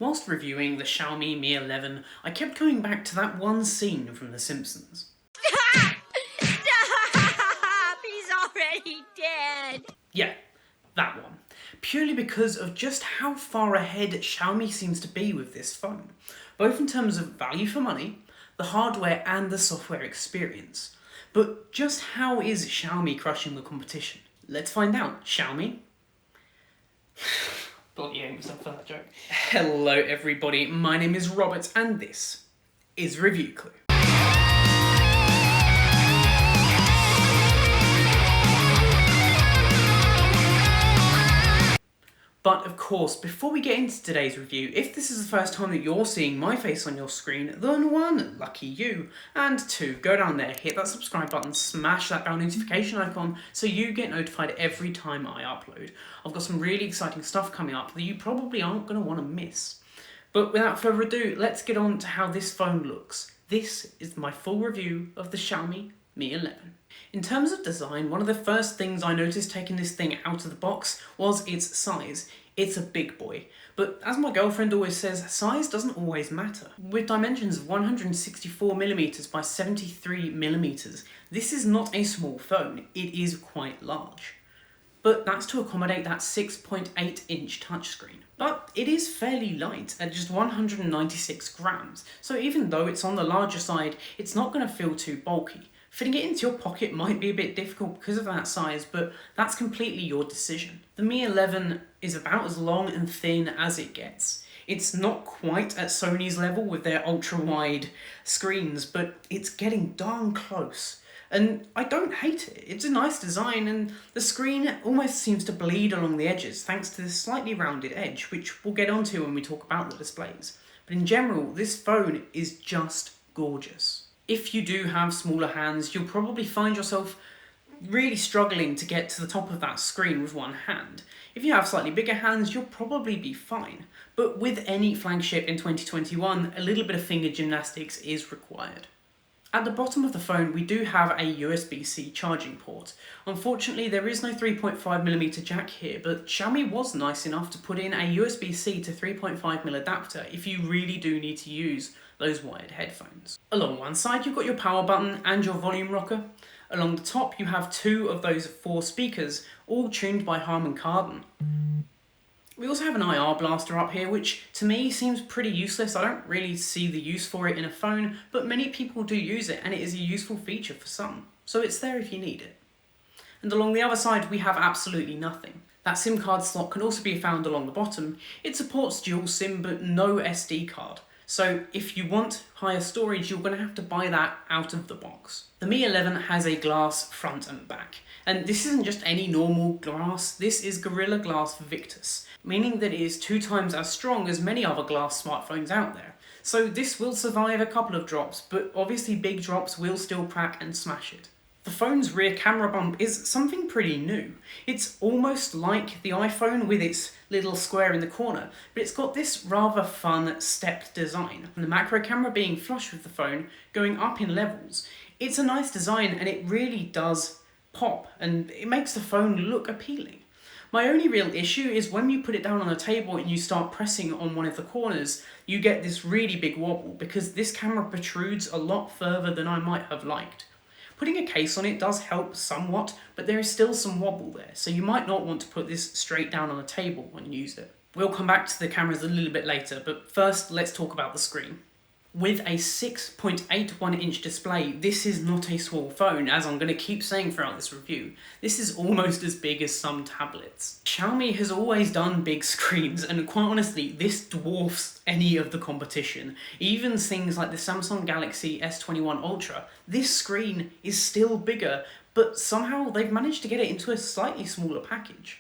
Whilst reviewing the Xiaomi Mi 11, I kept going back to that one scene from The Simpsons. Stop! He's already dead! Yeah, that one. Purely because of just how far ahead Xiaomi seems to be with this phone, both in terms of value for money, the hardware and the software experience. But just how is Xiaomi crushing the competition? Let's find out, Xiaomi. Bloody hate myself for that joke. Hello everybody, my name is Robert and this is Review Clue. But of course, before we get into today's review, if this is the first time that you're seeing my face on your screen, then one, lucky you, and two, go down there, hit that subscribe button, smash that bell notification icon so you get notified every time I upload. I've got some really exciting stuff coming up that you probably aren't going to want to miss. But without further ado, let's get on to how this phone looks. This is my full review of the Xiaomi Mi 11. In terms of design, one of the first things I noticed taking this thing out of the box was its size. It's a big boy, but as my girlfriend always says, size doesn't always matter. With dimensions of 164mm by 73mm, this is not a small phone, it is quite large. But that's to accommodate that 6.8-inch touchscreen. But it is fairly light at just 196 grams, so even though it's on the larger side, it's not going to feel too bulky. Fitting it into your pocket might be a bit difficult because of that size, but that's completely your decision. The Mi 11 is about as long and thin as it gets. It's not quite at Sony's level with their ultra-wide screens, but it's getting darn close. And I don't hate it. It's a nice design, and the screen almost seems to bleed along the edges thanks to this slightly rounded edge, which we'll get onto when we talk about the displays. But in general, this phone is just gorgeous. If you do have smaller hands, you'll probably find yourself really struggling to get to the top of that screen with one hand. If you have slightly bigger hands, you'll probably be fine. But with any flagship in 2021, a little bit of finger gymnastics is required. At the bottom of the phone, we do have a USB-C charging port. Unfortunately, there is no 3.5mm jack here, but Xiaomi was nice enough to put in a USB-C to 3.5mm adapter if you really do need to use those wired headphones. Along one side, you've got your power button and your volume rocker. Along the top, you have two of those 4 speakers, all tuned by Harman Kardon. We also have an IR blaster up here, which to me seems pretty useless. I don't really see the use for it in a phone, but many people do use it and it is a useful feature for some. So it's there if you need it. And along the other side, we have absolutely nothing. That SIM card slot can also be found along the bottom. It supports dual SIM, but no SD card. So if you want higher storage, you're going to have to buy that out of the box. The Mi 11 has a glass front and back. And this isn't just any normal glass, this is Gorilla Glass Victus, meaning that it is 2 times as strong as many other glass smartphones out there. So this will survive a couple of drops, but obviously big drops will still crack and smash it. The phone's rear camera bump is something pretty new. It's almost like the iPhone with its little square in the corner, but it's got this rather fun stepped design. And the macro camera being flush with the phone, going up in levels. It's a nice design and it really does pop, and it makes the phone look appealing. My only real issue is when you put it down on the table and you start pressing on one of the corners, you get this really big wobble because this camera protrudes a lot further than I might have liked. Putting a case on it does help somewhat, but there is still some wobble there, so you might not want to put this straight down on the table when you use it. We'll come back to the cameras a little bit later, but first let's talk about the screen. With a 6.81-inch display, this is not a small phone, as I'm going to keep saying throughout this review. This is almost as big as some tablets. Xiaomi has always done big screens, and quite honestly, this dwarfs any of the competition. Even things like the Samsung Galaxy S21 Ultra, this screen is still bigger, but somehow they've managed to get it into a slightly smaller package.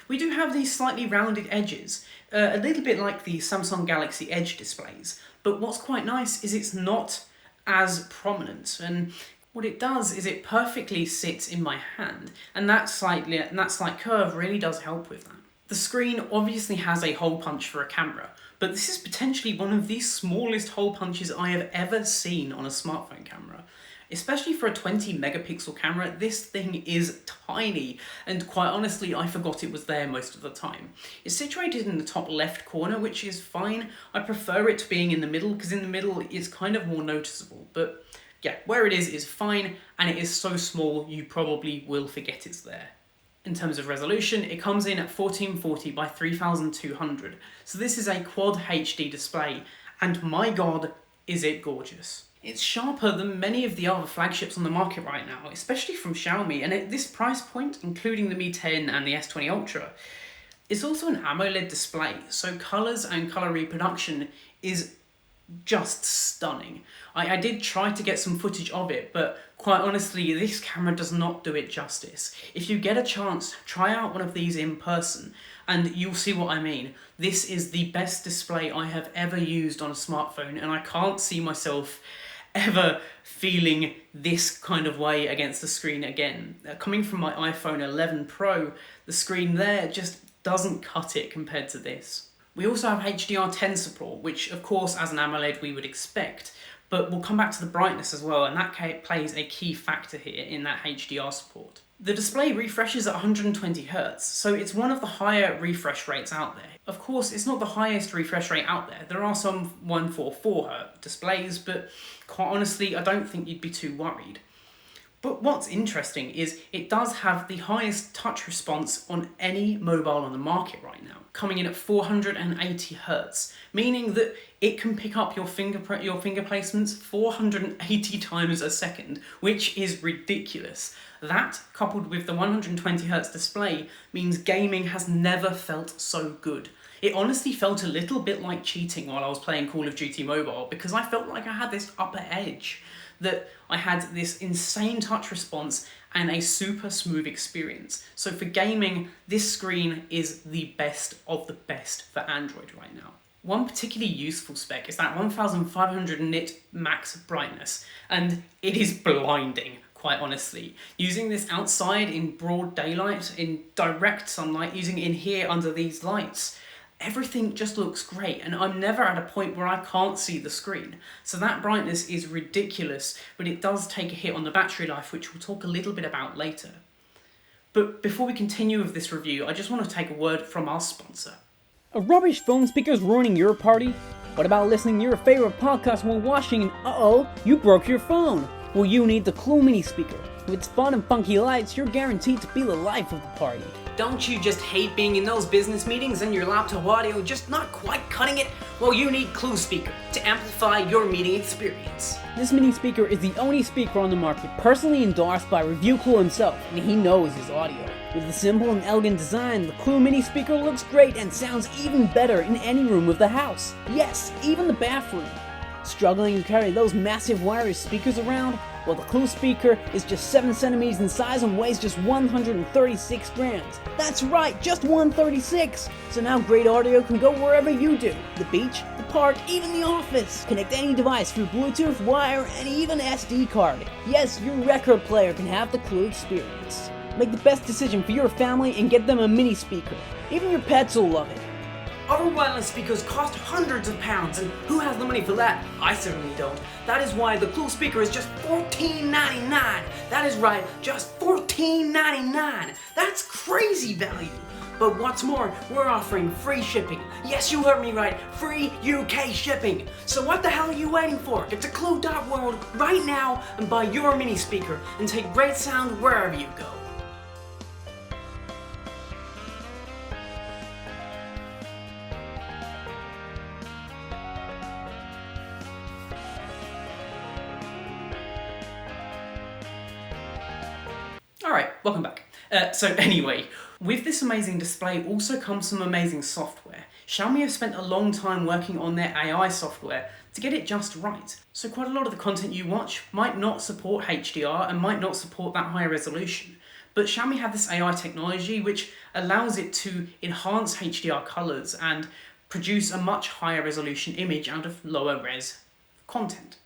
We do have these slightly rounded edges, a little bit like the Samsung Galaxy Edge displays, but what's quite nice is it's not as prominent, and what it does is it perfectly sits in my hand, and that slight curve really does help with that. The screen obviously has a hole punch for a camera, but this is potentially one of the smallest hole punches I have ever seen on a smartphone camera. Especially for a 20 megapixel camera, this thing is tiny, and quite honestly, I forgot it was there most of the time. It's situated in the top left corner, which is fine. I prefer it being in the middle, because in the middle it's kind of more noticeable, but yeah, where it is fine, and it is so small you probably will forget it's there. In terms of resolution, it comes in at 1440 by 3200, so this is a quad HD display, and my god, is it gorgeous. It's sharper than many of the other flagships on the market right now, especially from Xiaomi, and at this price point, including the Mi 10 and the S20 Ultra, it's also an AMOLED display, so colours and colour reproduction is just stunning. I did try to get some footage of it, but quite honestly, this camera does not do it justice. If you get a chance, try out one of these in person, and you'll see what I mean. This is the best display I have ever used on a smartphone, and I can't see myself ever feeling this kind of way against the screen again. Coming from my iPhone 11 Pro, the screen there just doesn't cut it compared to this. We also have HDR10 support, which of course as an AMOLED we would expect, but we'll come back to the brightness as well, and that plays a key factor here in that HDR support. The display refreshes at 120Hz, so it's one of the higher refresh rates out there. Of course, it's not the highest refresh rate out there. There are some 144Hz displays, but quite honestly, I don't think you'd be too worried. But what's interesting is it does have the highest touch response on any mobile on the market right now, coming in at 480Hz, meaning that it can pick up your finger placements 480 times a second, which is ridiculous. That, coupled with the 120Hz display, means gaming has never felt so good. It honestly felt a little bit like cheating while I was playing Call of Duty Mobile, because I felt like I had this upper edge, that I had this insane touch response and a super smooth experience. So for gaming, this screen is the best of the best for Android right now. One particularly useful spec is that 1500 nit max brightness, and it is blinding, quite honestly. Using this outside in broad daylight, in direct sunlight, using it in here under these lights, everything just looks great, and I'm never at a point where I can't see the screen. So that brightness is ridiculous, but it does take a hit on the battery life, which we'll talk a little bit about later. But before we continue with this review, I just want to take a word from our sponsor. A rubbish phone speaker's ruining your party? What about listening to your favorite podcast while washing and uh-oh, you broke your phone? Well, you need the Quell mini speaker. With its fun and funky lights, you're guaranteed to be the life of the party. Don't you just hate being in those business meetings and your laptop audio just not quite cutting it? Well, you need Clu speaker to amplify your meeting experience. This mini speaker is the only speaker on the market personally endorsed by Review Quell himself, and he knows his audio. With the simple and elegant design, the Quell mini speaker looks great and sounds even better in any room of the house. Yes, even the bathroom. Struggling to carry those massive wireless speakers around? Well, the Quell speaker is just 7 centimeters in size and weighs just 136 grams. That's right, just 136! So now great audio can go wherever you do. The beach, the park, even the office. Connect any device through Bluetooth, wire, and even SD card. Yes, your record player can have the Quell experience. Make the best decision for your family and get them a mini speaker. Even your pets will love it. Other wireless speakers cost hundreds of pounds, and who has the money for that? I certainly don't. That is why the Quell speaker is just $14.99. That is right, just $14.99. That's crazy value. But what's more, we're offering free shipping. Yes, you heard me right, free UK shipping. So what the hell are you waiting for? Get to clu.world right now and buy your mini speaker and take great sound wherever you go. Alright, welcome back. So anyway, with this amazing display also comes some amazing software. Xiaomi have spent a long time working on their AI software to get it just right. So quite a lot of the content you watch might not support HDR and might not support that high resolution. But Xiaomi have this AI technology which allows it to enhance HDR colours and produce a much higher resolution image out of lower res content.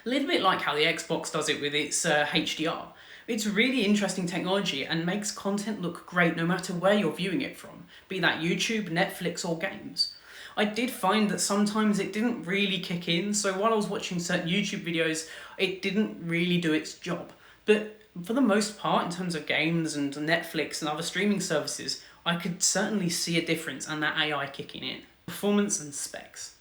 A little bit like how the Xbox does it with its HDR. It's really interesting technology and makes content look great no matter where you're viewing it from, be that YouTube, Netflix or games. I did find that sometimes it didn't really kick in, so while I was watching certain YouTube videos, it didn't really do its job. But for the most part, in terms of games and Netflix and other streaming services, I could certainly see a difference and that AI kicking in. Performance and specs.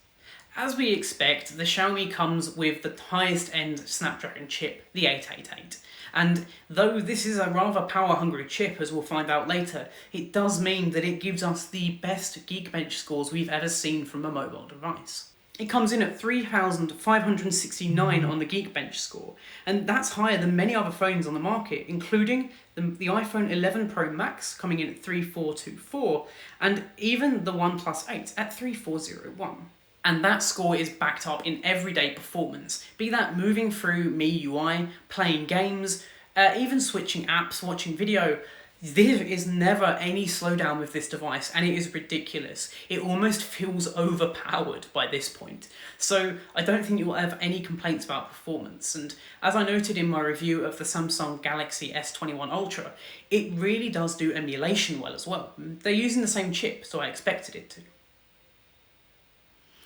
As we expect, the Xiaomi comes with the highest end Snapdragon chip, the 888. And though this is a rather power-hungry chip, as we'll find out later, it does mean that it gives us the best Geekbench scores we've ever seen from a mobile device. It comes in at 3,569 on the Geekbench score, and that's higher than many other phones on the market, including the iPhone 11 Pro Max coming in at 3,424, and even the OnePlus 8 at 3,401. And that score is backed up in everyday performance, be that moving through MIUI, playing games, even switching apps, watching video. There is never any slowdown with this device, and it is ridiculous. It almost feels overpowered by this point. So I don't think you'll have any complaints about performance. And as I noted in my review of the Samsung Galaxy S21 Ultra, it really does do emulation well as well. They're using the same chip, so I expected it to.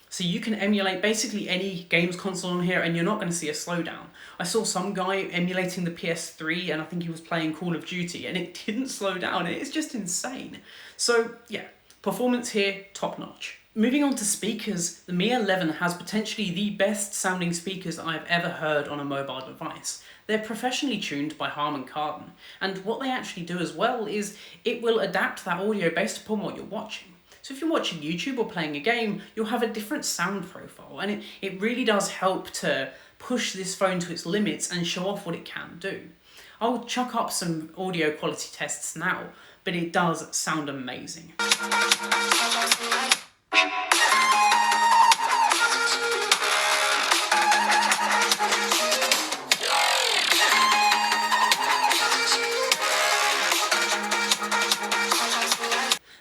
So you can emulate basically any games console on here and you're not going to see a slowdown. I saw some guy emulating the PS3 and I think he was playing Call of Duty and it didn't slow down. It's just insane. So yeah, performance here, top notch. Moving on to speakers, the Mi 11 has potentially the best sounding speakers I've ever heard on a mobile device. They're professionally tuned by Harman Kardon, and what they actually do as well is it will adapt that audio based upon what you're watching. So if you're watching YouTube or playing a game, you'll have a different sound profile, and it really does help to push this phone to its limits and show off what it can do. I'll chuck up some audio quality tests now, but it does sound amazing.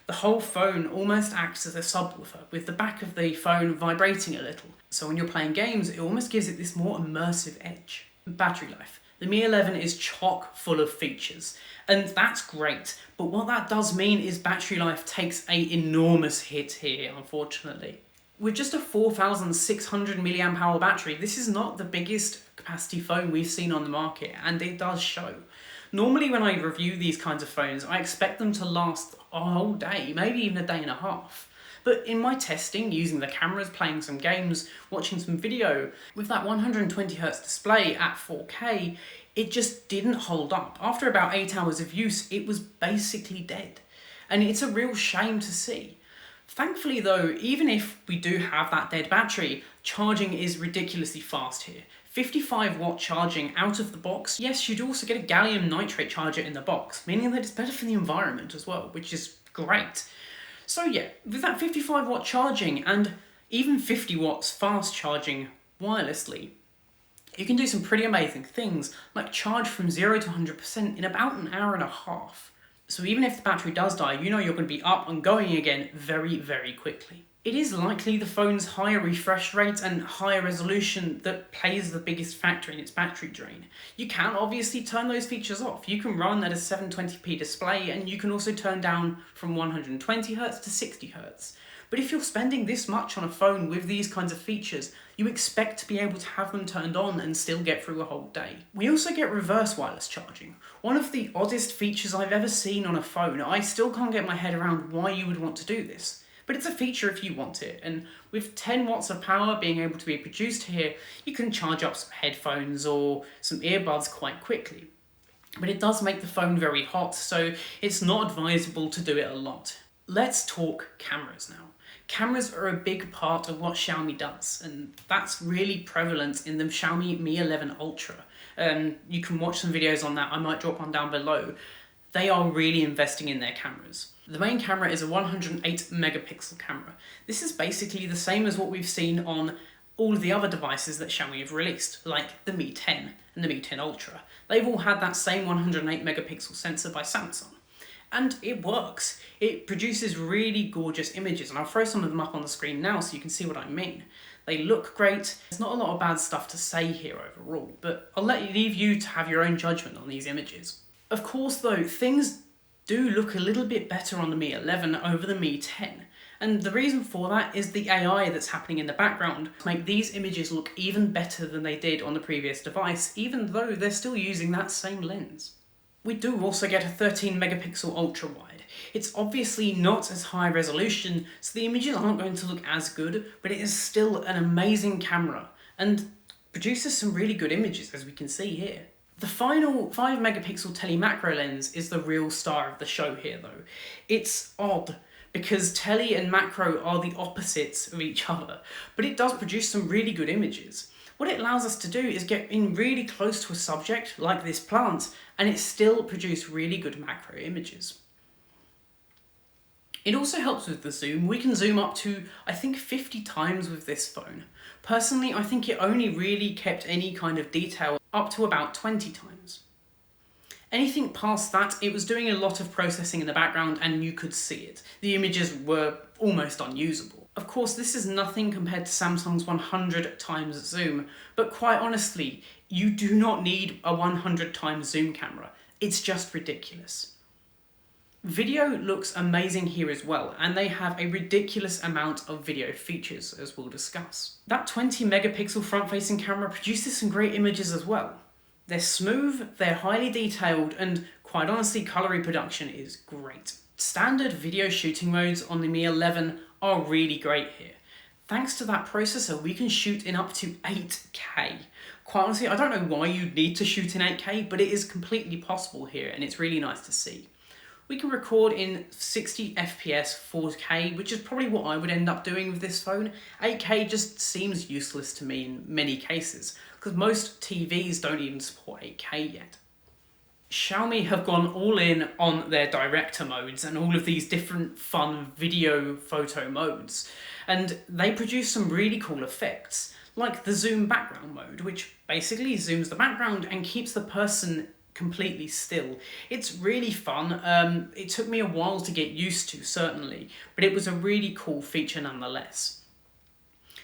The whole phone almost acts as a subwoofer, with the back of the phone vibrating a little. So when you're playing games, it almost gives it this more immersive edge. Battery life. The Mi 11 is chock full of features, and that's great, but what that does mean is battery life takes an enormous hit here, unfortunately. With just a 4,600 mAh battery, this is not the biggest capacity phone we've seen on the market, and it does show. Normally when I review these kinds of phones, I expect them to last a whole day, maybe even a day and a half. But in my testing, using the cameras, playing some games, watching some video, with that 120Hz display at 4K, it just didn't hold up. After about 8 hours of use, it was basically dead. And it's a real shame to see. Thankfully though, even if we do have that dead battery, charging is ridiculously fast here. 55-watt charging out of the box. Yes, you'd also get a gallium nitrate charger in the box, meaning that it's better for the environment as well, which is great. So yeah, with that 55-watt charging and even 50 watts fast charging wirelessly, you can do some pretty amazing things, like charge from 0 to 100% in about an hour and a half. So even if the battery does die, you know you're going to be up and going again very, very quickly. It is likely the phone's higher refresh rate and higher resolution that plays the biggest factor in its battery drain. You can obviously turn those features off. You can run at a 720p display and you can also turn down from 120Hz to 60Hz. But if you're spending this much on a phone with these kinds of features, you expect to be able to have them turned on and still get through a whole day. We also get reverse wireless charging. One of the oddest features I've ever seen on a phone. I still can't get my head around why you would want to do this. But it's a feature if you want it, and with 10 watts of power being able to be produced here, you can charge up some headphones or some earbuds quite quickly. But it does make the phone very hot, so it's not advisable to do it a lot. Let's talk cameras now. Cameras are a big part of what Xiaomi does, and that's really prevalent in the Xiaomi Mi 11 Ultra. You can watch some videos on that, I might drop one down below. They are really investing in their cameras. The main camera is a 108 megapixel camera. This is basically the same as what we've seen on all of the other devices that Xiaomi have released, like the Mi 10 and the Mi 10 Ultra. They've all had that same 108 megapixel sensor by Samsung. And it works. It produces really gorgeous images, and I'll throw some of them up on the screen now so you can see what I mean. They look great. There's not a lot of bad stuff to say here overall, but I'll leave you to have your own judgment on these images. Of course though, things do look a little bit better on the Mi 11 over the Mi 10. And the reason for that is the AI that's happening in the background to make these images look even better than they did on the previous device, even though they're still using that same lens. We do also get a 13 megapixel ultra wide. It's obviously not as high resolution, so the images aren't going to look as good, but it is still an amazing camera and produces some really good images, as we can see here. The final 5 megapixel tele macro lens is the real star of the show here though. It's odd because tele and macro are the opposites of each other, but it does produce some really good images. What it allows us to do is get in really close to a subject, like this plant, and it still produce really good macro images. It also helps with the zoom. We can zoom up to, I think, 50 times with this phone. Personally, I think it only really kept any kind of detail up to about 20 times. Anything past that, it was doing a lot of processing in the background and you could see it. The images were almost unusable. Of course, this is nothing compared to Samsung's 100 times zoom, but quite honestly, you do not need a 100 times zoom camera. It's just ridiculous. Video looks amazing here as well, and they have a ridiculous amount of video features, as we'll discuss. That 20 megapixel front-facing camera produces some great images as well. They're smooth, they're highly detailed, and quite honestly, color reproduction is great. Standard video shooting modes on the Mi 11 are really great here. Thanks to that processor, we can shoot in up to 8K. Quite honestly, I don't know why you'd need to shoot in 8K, but it is completely possible here, and it's really nice to see. We can record in 60 FPS 4K, which is probably what I would end up doing with this phone. 8K just seems useless to me in many cases, because most TVs don't even support 8K yet. Xiaomi have gone all in on their director modes and all of these different fun video photo modes, and they produce some really cool effects, like the zoom background mode, which basically zooms the background and keeps the person completely still. It's really fun. It took me a while to get used to, certainly, but it was a really cool feature nonetheless.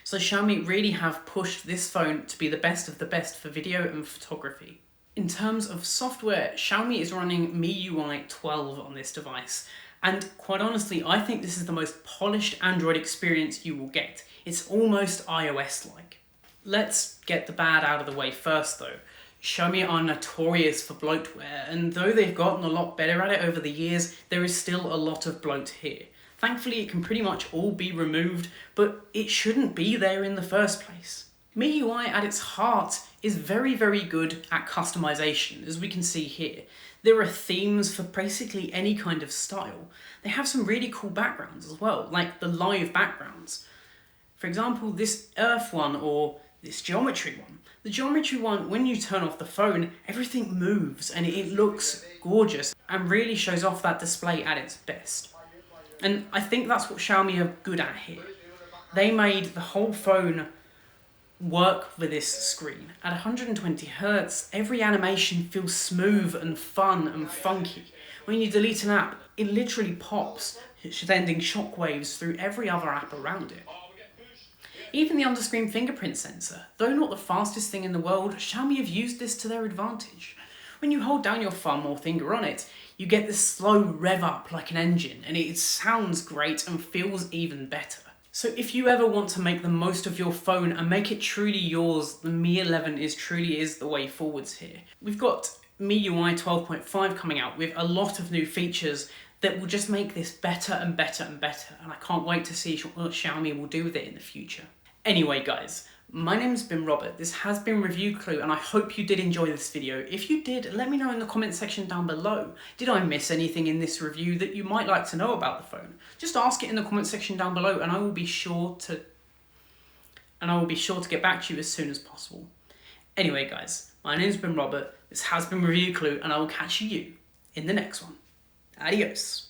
So Xiaomi really have pushed this phone to be the best of the best for video and photography. In terms of software, Xiaomi is running MIUI 12 on this device, and quite honestly, I think this is the most polished Android experience you will get. It's almost iOS-like. Let's get the bad out of the way first though. Xiaomi are notorious for bloatware, and though they've gotten a lot better at it over the years, there is still a lot of bloat here. Thankfully, it can pretty much all be removed, but it shouldn't be there in the first place. MIUI at its heart is very, very good at customization, as we can see here. There are themes for basically any kind of style. They have some really cool backgrounds as well, like the live backgrounds. For example, this Earth one or this geometry one. The geometry one, when you turn off the phone, everything moves and it looks gorgeous and really shows off that display at its best. And I think that's what Xiaomi are good at here. They made the whole phone work with this screen. At 120 Hz, every animation feels smooth and fun and funky. When you delete an app, it literally pops, sending shockwaves through every other app around it. Even the under-screen fingerprint sensor, though not the fastest thing in the world, Xiaomi have used this to their advantage. When you hold down your thumb or finger on it, you get this slow rev up like an engine, and it sounds great and feels even better. So if you ever want to make the most of your phone and make it truly yours, the Mi 11 truly is the way forwards here. We've got MIUI 12.5 coming out with a lot of new features that will just make this better and better and better, and I can't wait to see what Xiaomi will do with it in the future. Anyway guys, my name's been Robert, this has been Review Clue, and I hope you did enjoy this video. If you did, let me know in the comment section down below. Did I miss anything in this review that you might like to know about the phone? Just ask it in the comment section down below and I will be sure to get back to you as soon as possible. Anyway guys, my name's been Robert, this has been Review Clue, and I will catch you in the next one. Adios.